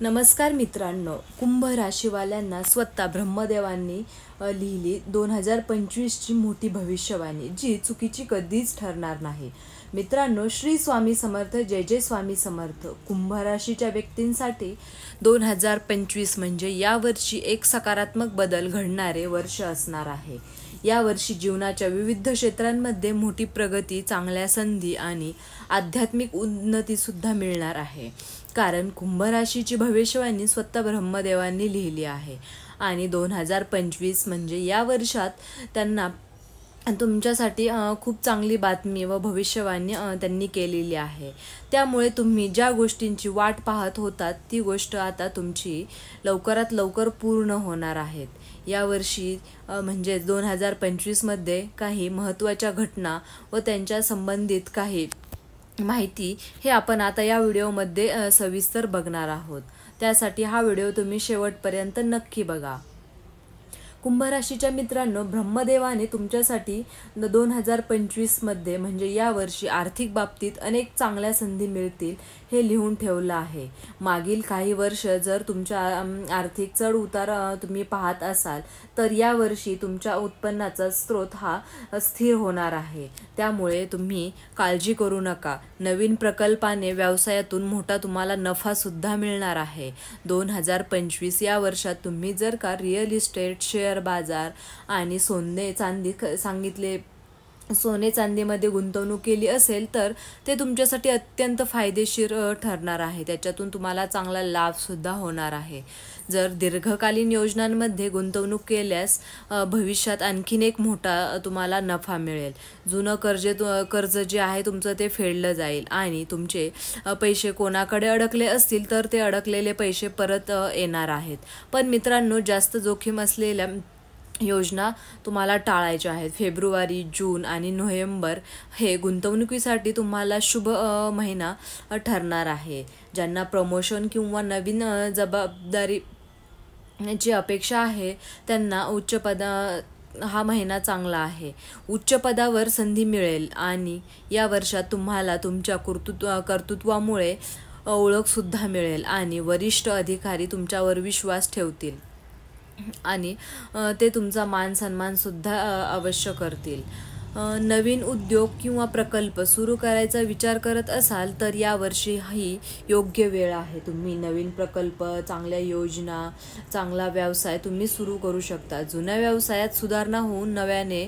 नमस्कार मित्रांनो, कुंभ राशीवाल्यांना स्वतः ब्रह्मदेवांनी लिहिली 2025ची मोठी भविष्यवाणी, जी चुकीची कधीच ठरणार नाही. मित्रांनो, श्री स्वामी समर्थ, जय जय स्वामी समर्थ. कुंभ राशीच्या व्यक्तींसाठी 2025 म्हणजे यावर्षी एक सकारात्मक बदल घडणारे वर्ष असणार आहे. यावर्षी जीवनाच्या विविध क्षेत्रांमध्ये मोठी प्रगती, चांगल्या संधी आणि आध्यात्मिक उन्नतीसुद्धा मिळणार आहे. कारण कुंभ राशीची भविष्यवाणी स्वतः ब्रह्मदेवांनी लिहिली आहे आणि 2025 म्हणजे या वर्षात त्यांना तुमच्यासाठी खूप चांगली बातमी व भविष्यवाणी त्यांनी केलेली आहे. त्यामुळे तुम्ही ज्या गोष्टींची वाट पाहत होतात ती गोष्ट आता तुमची लवकरात लवकर पूर्ण होणार आहेत. यावर्षी म्हणजे 2025मध्ये काही महत्त्वाच्या घटना व त्यांच्या संबंधित काही माहिती हे आपण आता या व्हिडिओमध्ये सविस्तर बघणार आहोत. त्यासाठी हा व्हिडिओ तुम्ही शेवटपर्यंत नक्की बघा. कुंभ राशीच्या मित्रांनो, ब्रह्मदेवाने तुमच्यासाठी 2025मध्ये म्हणजे यावर्षी आर्थिक बाबतीत अनेक चांगल्या संधी मिळतील हे लिहून ठेवलं आहे. मागील काही वर्ष जर तुमच्या आर्थिक चढ उतार तुम्ही पाहत असाल तर यावर्षी तुमच्या उत्पन्नाचा स्रोत हा स्थिर होणार आहे. त्यामुळे तुम्ही काळजी करू नका. नवीन प्रकल्पाने व्यवसायातून मोठा तुम्हाला नफासुद्धा मिळणार आहे. 2025 या वर्षात तुम्ही जर का रिअल इस्टेट, शेअर बाजार आणि सोने चांदीमध्ये गुंतवणूक केली असेल तर ते तुमच्यासाठी अत्यंत फायदेशीर ठरणार आहे. त्याच्यातून तुम्हाला चांगला लाभसुद्धा होणार आहे. जर दीर्घकालीन योजनांमध्ये गुंतवणूक केल्यास भविष्यात आणखीन एक मोठा तुम्हाला नफा मिळेल. जुनं कर्ज जे आहे तुमचं ते फेडलं जाईल आणि तुमचे पैसे कोणाकडे अडकले असतील तर ते अडकलेले पैसे परत येणार आहेत. पण मित्रांनो, जास्त जोखीम असलेल्या योजना तुम्हाला टाळायच्या आहेत. फेब्रुवारी, जून आणि नोव्हेंबर हे गुंतवणुकीसाठी तुम्हाला शुभ महिना ठरणार आहे. ज्यांना प्रमोशन किंवा नवीन जबाबदारी ची अपेक्षा आहे त्यांना हा महिना चांगला आहे. उच्च पदावर संधी मिळेल आणि या वर्षात तुम्हाला तुमच्या कर्तृत्वामुळे ओळखसुद्धा मिळेल आणि वरिष्ठ अधिकारी तुमच्यावर विश्वास ठेवतील आणि ते तुमचा मान सन्मानसुद्धा अवश्य करतील. नवीन उद्योग किंवा प्रकल्प सुरू करायचा विचार करत असाल तर यावर्षी ही योग्य वेळ आहे. तुम्ही नवीन प्रकल्प, चांगल्या योजना, चांगला व्यवसाय तुम्ही सुरू करू शकता. जुन्या व्यवसायात सुधारणा होऊन नव्याने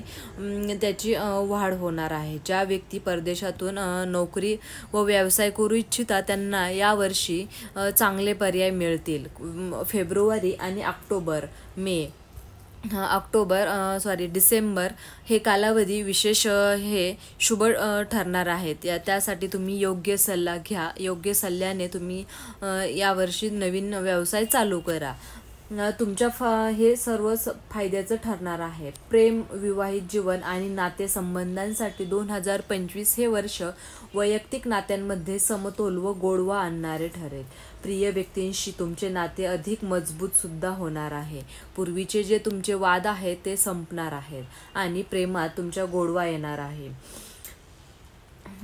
त्याची वाढ होणार आहे. ज्या व्यक्ती परदेशातून नोकरी व व्यवसाय करू इच्छिता त्यांना यावर्षी चांगले पर्याय मिळतील. फेब्रुवारी आणि डिसेंबर हे कालावधी विशेष हे शुभ ठरणार आहेत. त्यासाठी तुम्ही योग्य सल्ला घ्या. योग्य सल्ल्याने तुम्ही यावर्षी नवीन व्यवसाय चालू करा. तुमच्या हे सर्व फायद्याचं ठरणार आहे. प्रेम, विवाहित जीवन आणि नातेसंबंधांसाठी 2025 हे वर्ष वैयक्तिक नात्यांमध्ये समतोल व गोडवा आणणारे ठरेल. प्रिय व्यक्तींशी तुमचे नाते अधिक मजबूतसुद्धा होणार आहे. पूर्वीचे जे तुमचे वाद आहेत ते संपणार आहेत आणि प्रेमात तुमच्या गोडवा येणार आहे.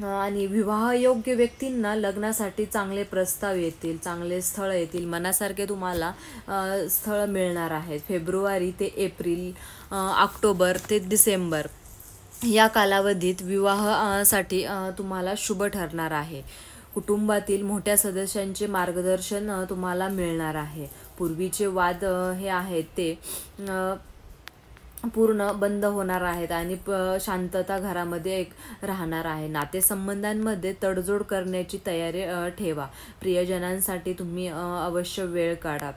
आणि विवाहयोग्य व्यक्तींना लग्नासाठी चांगले प्रस्ताव येतील, चांगले स्थळ येतील, मनासारखे तुम्हाला स्थळ मिळणार आहेत. फेब्रुवारी ते एप्रिल, ऑक्टोबर ते डिसेंबर या कालावधीत विवाहासाठी तुम्हाला शुभ ठरणार आहे. कुटुंबातील मोठ्या सदस्यांचे मार्गदर्शन तुम्हाला मिळणार आहे. पूर्वीचे वाद हे आहेत ते पूर्ण बंद होणार आहेत आणि शांतता घरामध्ये राहणार आहे. नातेसंबंधांमध्ये तडजोड करण्याची तयारी ठेवा. प्रियजनांसाठी तुम्ही अवश्य वेळ काढा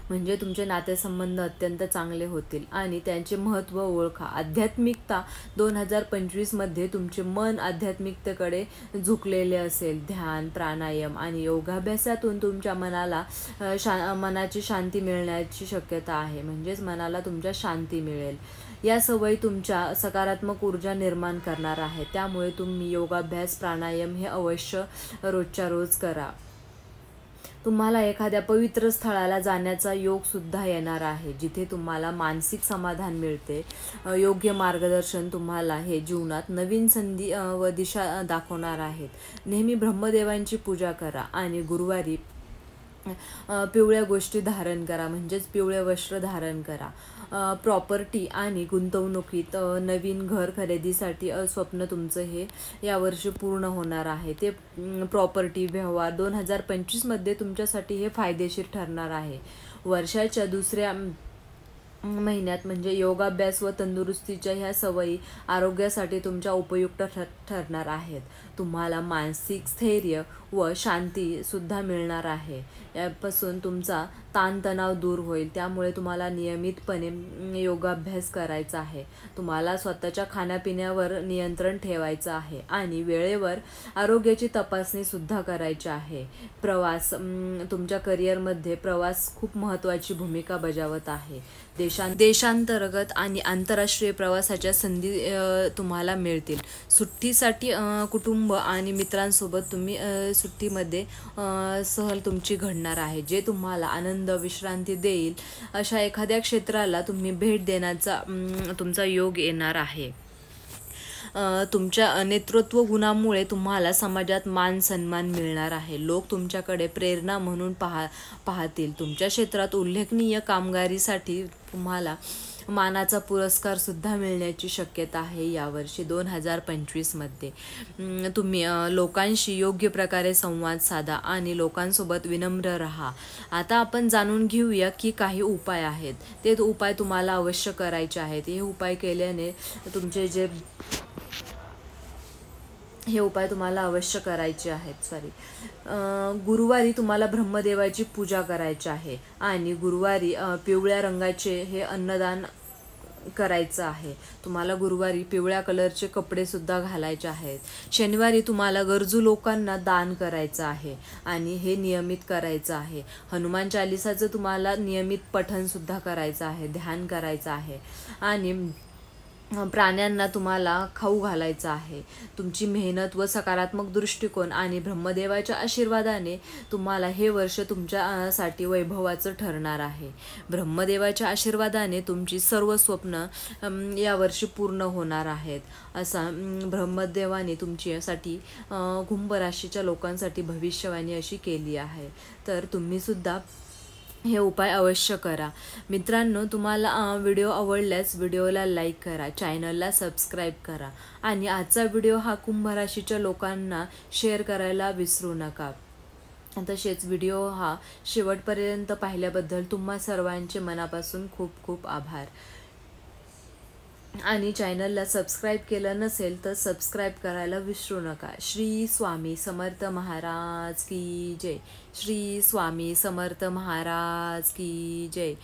म्हणजे तुमचे नातेसंबंध अत्यंत चांगले होतील आणि त्यांचे महत्त्व ओळखा. आध्यात्मिकता 2025मध्ये तुमचे मन आध्यात्मिकतेकडे झुकलेले असेल. ध्यान, प्राणायाम आणि योगाभ्यासातून तुमच्या मनाची शांती मिळण्याची शक्यता आहे. म्हणजेच मनाला तुमच्या शांती मिळेल. या सवयी तुमच्या सकारात्मक ऊर्जा निर्माण करणार आहे. त्यामुळे तुम्ही योगाभ्यास, प्राणायाम हे अवश्य रोजच्या रोज करा. तुम्हाला एखाद्या पवित्र स्थळाला जाण्याचा योगसुद्धा येणार आहे, जिथे तुम्हाला मानसिक समाधान मिळते. योग्य मार्गदर्शन तुम्हाला हे जीवनात नवीन संधी व दिशा दाखवणार आहेत. नेहमी ब्रह्मदेवांची पूजा करा आणि गुरुवारी पिवळ्या गोष्टी धारण करा, म्हणजेच पिवळे वस्त्र धारण करा. प्रॉपर्टी आणि गुंतवणुकीत नवीन घर खरेदीसाठी स्वप्न तुमचं हे यावर्षी पूर्ण होणार आहे. ते प्रॉपर्टी व्यवहार 2025मध्ये तुमच्यासाठी हे फायदेशीर ठरणार आहे. वर्षाच्या दुसऱ्या महिन्यात म्हणजे योगाभ्यास व तंदुरुस्तीच्या ह्या सवयी आरोग्यासाठी तुमच्या उपयुक्त ठरणार आहेत. तुम्हाला मानसिक स्थैर्य व शांतीसुद्धा मिळणार आहे. यापासून तुमचा ताणतणाव दूर होईल. त्यामुळे तुम्हाला नियमितपणे योगाभ्यास करायचा आहे. तुम्हाला स्वतःच्या खाण्यापिण्यावर नियंत्रण ठेवायचं आहे आणि वेळेवर आरोग्याची तपासणीसुद्धा करायची आहे. प्रवास, तुमच्या करिअरमध्ये प्रवास खूप महत्त्वाची भूमिका बजावत आहे. देशांतर्गत आणि आंतरराष्ट्रीय प्रवासाच्या संधी तुम्हाला मिळतील. सुट्टीसाठी कुटुंब आणि मित्रांसोबत तुम्ही सुट्टीमध्ये सहल तुमची घडणार आहे, जे तुम्हाला आनंद विश्रांती देईल. अशा एखाद्या क्षेत्राला तुम्ही भेट देण्याचा तुमचा योग येणार आहे. तुमच्या नेतृत्व गुणामुळे तुम्हाला समाजात मान सन्मान मिळणार आहे. लोक तुमच्याकडे प्रेरणा म्हणून पाहतील. तुमच्या क्षेत्रात उल्लेखनीय कामगिरीसाठी तुम्हाला मानाचा पुरस्कारसुद्धा मिळण्याची शक्यता आहे. यावर्षी 2025मध्ये तुम्ही लोकांशी योग्य प्रकारे संवाद साधा आणि लोकांसोबत विनम्र राहा. आता आपण जाणून घेऊया की काही उपाय आहेत. ते उपाय तुम्हाला अवश्य करायचे आहेत. हे उपाय केल्याने हे उपाय तुम्हाला अवश्य करायचे आहेत. गुरुवारी तुम्हाला ब्रह्मदेवाची पूजा करायची आहे आणि गुरुवारी पिवळ्या रंगाचे हे अन्नदान करायचं आहे. तुम्हाला गुरुवारी पिवळ्या कलरचे कपडेसुद्धा घालायचे आहेत. शनिवारी तुम्हाला गरजू लोकांना दान करायचं आहे आणि हे नियमित करायचं आहे. हनुमान चालिसाचं तुम्हाला नियमित पठणसुद्धा करायचं आहे, ध्यान करायचं आहे आणि प्राण्यांना तुम्हाला खाऊ घालायचं आहे. तुमची मेहनत व सकारात्मक दृष्टिकोन आणि ब्रह्मदेवाच्या आशीर्वादाने तुम्हाला हे वर्ष तुमच्यासाठी वैभवाचं ठरणार आहे. ब्रह्मदेवाच्या आशीर्वादाने तुमची सर्व स्वप्न यावर्षी पूर्ण होणार आहेत. असा ब्रह्मदेवाने तुमच्यासाठी कुंभ राशीच्या लोकांसाठी भविष्यवाणी अशी केली आहे. तर तुम्हीसुद्धा हे उपाय अवश्य करा. मित्रांनो, तुम्हाला व्हिडिओ आवडल्यास व्हिडिओला लाईक करा, चॅनलला सबस्क्राईब करा आणि आजचा व्हिडिओ हा कुंभ राशीच्या लोकांना शेअर करायला विसरू नका. तसेच व्हिडिओ हा शेवटपर्यंत पाहिल्याबद्दल तुम्हा सर्वांचे मनापासून खूप खूप आभार. आणि चॅनलला सबस्क्राईब केलं नसेल तर सबस्क्राईब करायला विसरू नका. श्री स्वामी समर्थ महाराज की जय. श्री स्वामी समर्थ महाराज की जय.